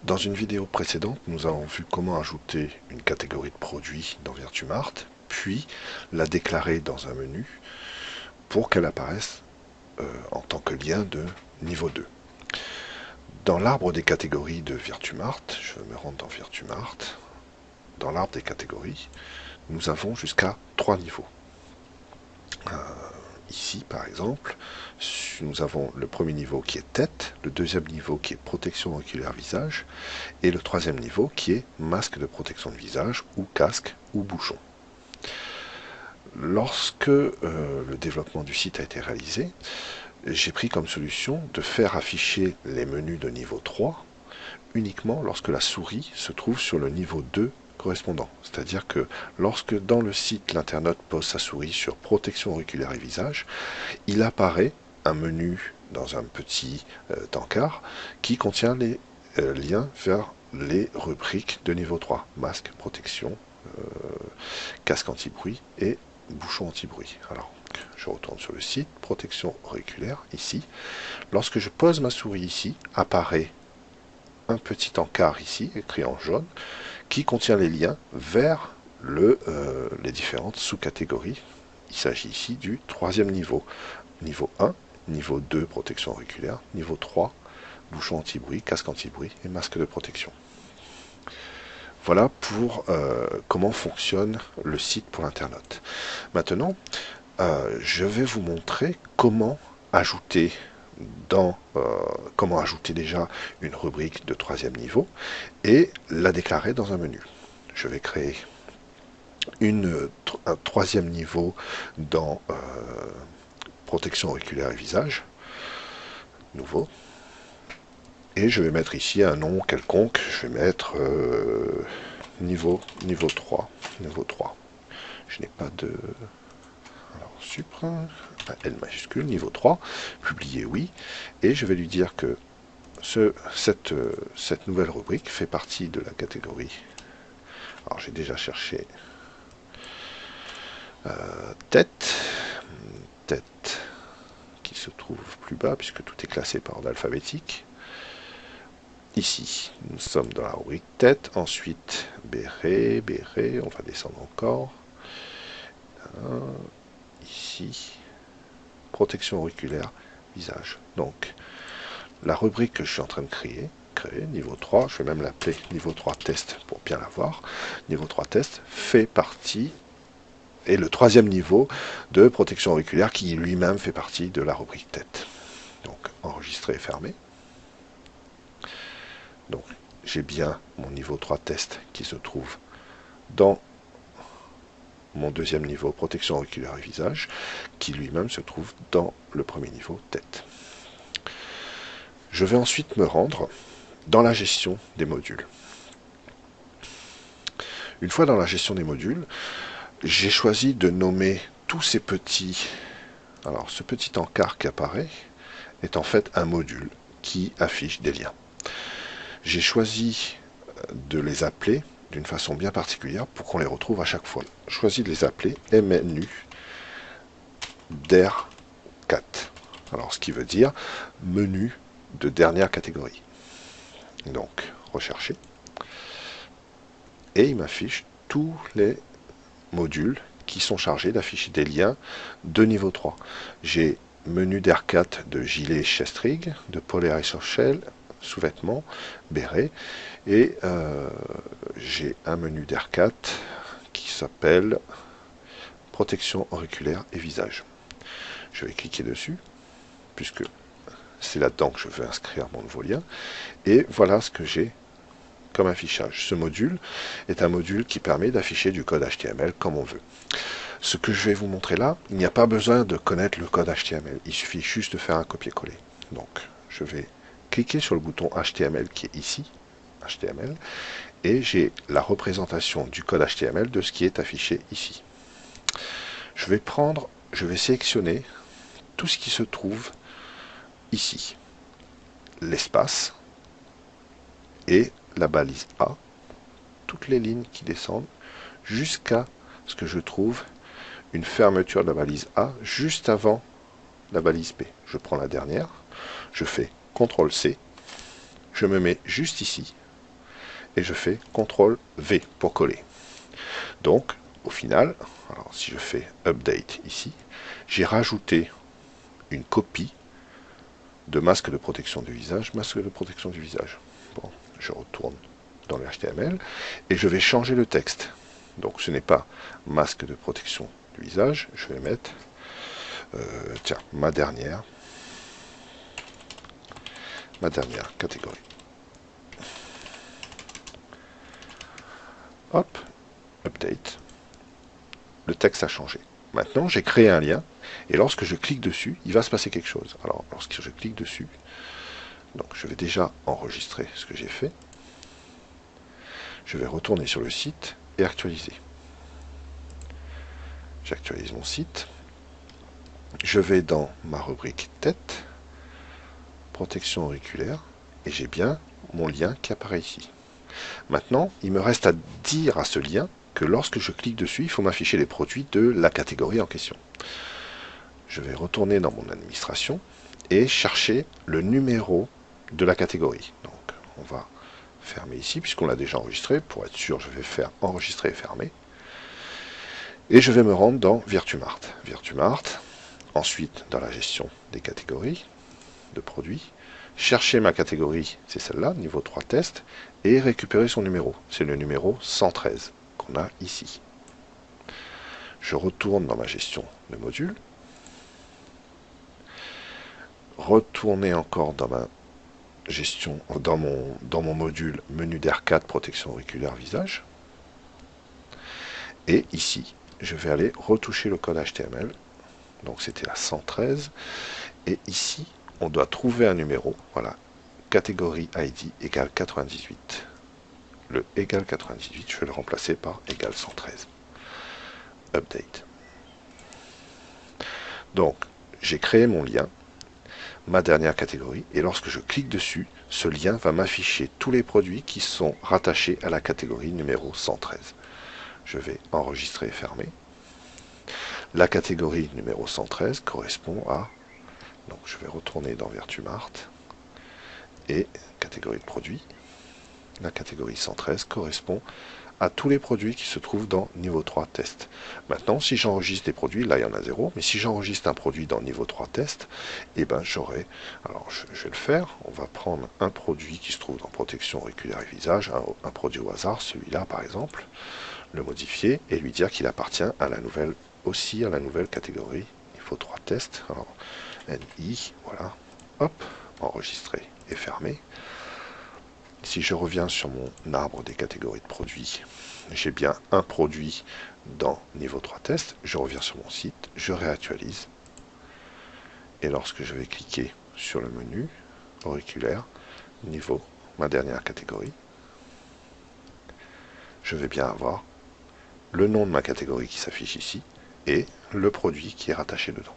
Dans une vidéo précédente, nous avons vu comment ajouter une catégorie de produits dans VirtuMart, puis la déclarer dans un menu pour qu'elle apparaisse en tant que lien de niveau 2. Dans l'arbre des catégories de VirtuMart, je me rends dans VirtuMart, dans l'arbre des catégories, nous avons jusqu'à 3 niveaux. Ici, par exemple, nous avons le premier niveau qui est tête, le deuxième niveau qui est protection oculaire visage, et le troisième niveau qui est masque de protection de visage, ou casque, ou bouchon. Lorsque le développement du site a été réalisé, j'ai pris comme solution de faire afficher les menus de niveau 3 uniquement lorsque la souris se trouve sur le niveau 2 correspondant. C'est-à-dire que lorsque dans le site l'internaute pose sa souris sur protection auriculaire et visage, il apparaît un menu dans un petit encart qui contient les liens vers les rubriques de niveau 3. Masque, protection, casque anti-bruit et bouchon anti-bruit. Alors, je retourne sur le site, protection auriculaire, ici. Lorsque je pose ma souris ici, apparaît un petit encart ici, écrit en jaune, qui contient les liens vers les différentes sous-catégories. Il s'agit ici du troisième niveau. Niveau 1, niveau 2, protection auriculaire, niveau 3, bouchon anti-bruit, casque anti-bruit et masque de protection. Voilà pour comment fonctionne le site pour l'internaute. Maintenant, je vais vous montrer comment ajouter déjà une rubrique de troisième niveau et la déclarer dans un menu. Je vais créer un troisième niveau dans protection auriculaire et visage, nouveau, et je vais mettre ici un nom quelconque. Je vais mettre niveau 3. Je n'ai pas de... Alors, supra, L majuscule, niveau 3, publier oui, et je vais lui dire que cette nouvelle rubrique fait partie de la catégorie. Alors j'ai déjà cherché tête qui se trouve plus bas puisque tout est classé par ordre alphabétique. Ici, nous sommes dans la rubrique tête, ensuite béret, on va descendre encore. Ici, protection auriculaire, visage. Donc, la rubrique que je suis en train de créer, niveau 3, je vais même l'appeler niveau 3 test pour bien la voir. Niveau 3 test fait partie, et le troisième niveau de protection auriculaire qui lui-même fait partie de la rubrique tête. Donc, enregistrer et fermer. Donc, j'ai bien mon niveau 3 test qui se trouve dans mon deuxième niveau, protection auriculaire et visage, qui lui-même se trouve dans le premier niveau, tête. Je vais ensuite me rendre dans la gestion des modules. Une fois dans la gestion des modules, j'ai choisi de nommer tous ces petits... Alors, ce petit encart qui apparaît est en fait un module qui affiche des liens. J'ai choisi de les appeler d'une façon bien particulière pour qu'on les retrouve à chaque fois. Je choisis de les appeler MNU DER 4. Alors, ce qui veut dire menu de dernière catégorie. Donc, rechercher. Et il m'affiche tous les modules qui sont chargés d'afficher des liens de niveau 3. J'ai menu DER 4 de gilet chest-rig, de polaire et shell, sous-vêtements, béret, et j'ai un menu DER 4 qui s'appelle protection auriculaire et visage. Je vais cliquer dessus, puisque c'est là-dedans que je veux inscrire mon nouveau lien, et voilà ce que j'ai comme affichage. Ce module est un module qui permet d'afficher du code HTML comme on veut. Ce que je vais vous montrer là, il n'y a pas besoin de connaître le code HTML, il suffit juste de faire un copier-coller. Donc, je vais cliquer sur le bouton HTML qui est ici, HTML, et j'ai la représentation du code HTML de ce qui est affiché ici. Je vais sélectionner tout ce qui se trouve ici, l'espace et la balise A, toutes les lignes qui descendent jusqu'à ce que je trouve une fermeture de la balise A juste avant la balise B. Je prends la dernière, je fais CTRL-C, je me mets juste ici, et je fais CTRL V pour coller. Donc, au final, alors si je fais Update ici, j'ai rajouté une copie de masque de protection du visage, masque de protection du visage. Bon, je retourne dans le HTML et je vais changer le texte. Donc ce n'est pas masque de protection du visage, je vais mettre tiens, ma dernière catégorie. Hop, update. Le texte a changé. Maintenant, j'ai créé un lien et lorsque je clique dessus, il va se passer quelque chose. Alors, lorsque je clique dessus, donc je vais déjà enregistrer ce que j'ai fait. Je vais retourner sur le site et actualiser. J'actualise mon site. Je vais dans ma rubrique tête, protection auriculaire, et j'ai bien mon lien qui apparaît ici. Maintenant, il me reste à dire à ce lien que lorsque je clique dessus, il faut m'afficher les produits de la catégorie en question. Je vais retourner dans mon administration et chercher le numéro de la catégorie. Donc, on va fermer ici, puisqu'on l'a déjà enregistré. Pour être sûr, je vais faire enregistrer et fermer. Et je vais me rendre dans Virtumart. Virtumart, ensuite dans la gestion des catégories de produits, chercher ma catégorie, c'est celle-là, niveau 3 test, et récupérer son numéro. C'est le numéro 113 qu'on a ici. Je retourne dans ma gestion de module. Retourner encore dans ma gestion, dans mon module menu d'R4 protection auriculaire visage. Et ici, je vais aller retoucher le code HTML. Donc c'était la 113. Et ici, on doit trouver un numéro. Voilà, catégorie ID égale 98. Le égal 98, je vais le remplacer par égal 113. Update. Donc, j'ai créé mon lien, ma dernière catégorie, et lorsque je clique dessus, ce lien va m'afficher tous les produits qui sont rattachés à la catégorie numéro 113. Je vais enregistrer et fermer. La catégorie numéro 113 correspond à... Donc je vais retourner dans Virtumart et catégorie de produits. La catégorie 113 correspond à tous les produits qui se trouvent dans niveau 3 test. Maintenant, si j'enregistre des produits, là il y en a 0, mais si j'enregistre un produit dans niveau 3 test, eh ben j'aurai, alors je vais le faire, on va prendre un produit qui se trouve dans protection auriculaire et visage, un produit au hasard, celui-là par exemple, le modifier et lui dire qu'il appartient à la nouvelle, aussi à la nouvelle catégorie niveau 3 test. Alors, NI, voilà, hop, enregistrer et fermer. Si je reviens sur mon arbre des catégories de produits, j'ai bien un produit dans niveau 3 test. Je reviens sur mon site, je réactualise. Et lorsque je vais cliquer sur le menu auriculaire, niveau, ma dernière catégorie, je vais bien avoir le nom de ma catégorie qui s'affiche ici et le produit qui est rattaché dedans.